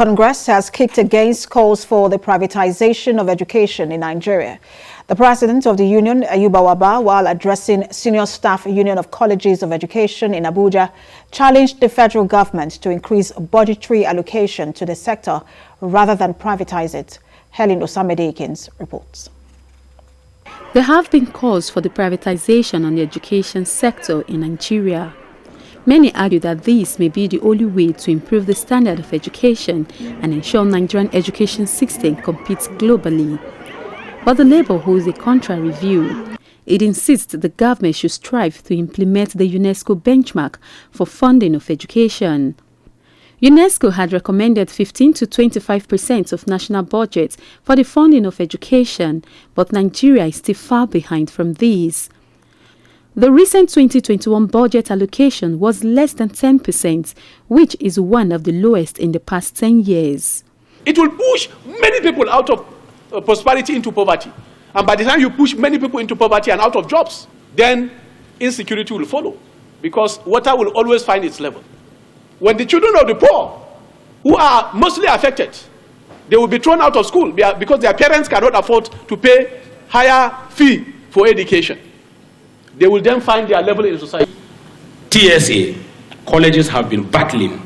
Congress has kicked against calls for the privatization of education in Nigeria. The president of the union, Ayuba Waba, while addressing Senior Staff Union of Colleges of Education in Abuja, challenged the federal government to increase budgetary allocation to the sector rather than privatize it. Helen Osamede-Akins reports. There have been calls for the privatization on the education sector in Nigeria. Many argue that this may be the only way to improve the standard of education and ensure Nigerian education system competes globally. But the Labour holds a contrary view. It insists the government should strive to implement the UNESCO benchmark for funding of education. UNESCO had recommended 15 to 25% of national budget for the funding of education, but Nigeria is still far behind from these. The recent 2021 budget allocation was less than 10%, which is one of the lowest in the past 10 years. It will push many people out of prosperity into poverty. And by the time you push many people into poverty and out of jobs, then insecurity will follow, because water will always find its level. When the children of the poor, who are mostly affected, they will be thrown out of school because their parents cannot afford to pay higher fee for education. They will then find their level in society. TSA, colleges have been battling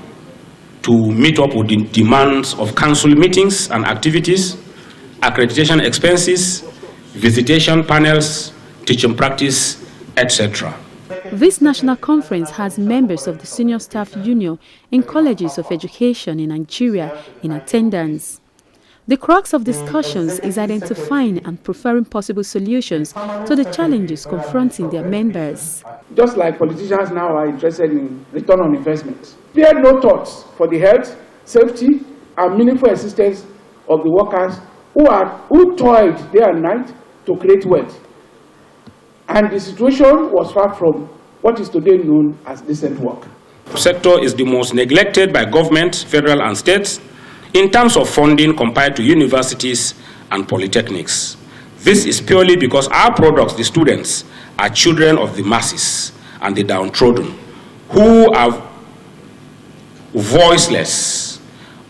to meet up with the demands of council meetings and activities, accreditation expenses, visitation panels, teaching practice, etc. This national conference has members of the Senior Staff Union in Colleges of Education in Nigeria in attendance. The crux of discussions is identifying and preferring possible solutions to the challenges confronting their members. Just like politicians now are interested in return on investment, there are no thoughts for the health, safety, and meaningful assistance of the workers who toiled day and night to create wealth. And the situation was far from what is today known as decent work. The sector is the most neglected by government, federal and states, in terms of funding compared to universities and polytechnics. This is purely because our products, the students, are children of the masses and the downtrodden, who are voiceless,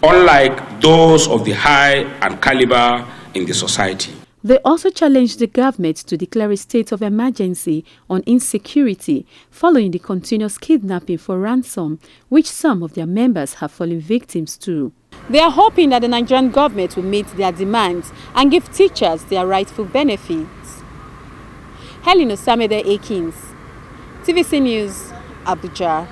unlike those of the high and caliber in the society. They also challenged the government to declare a state of emergency on insecurity following the continuous kidnapping for ransom, which some of their members have fallen victims to. They are hoping that the Nigerian government will meet their demands and give teachers their rightful benefits. Helen Osamede-Akins, TVC News, Abuja.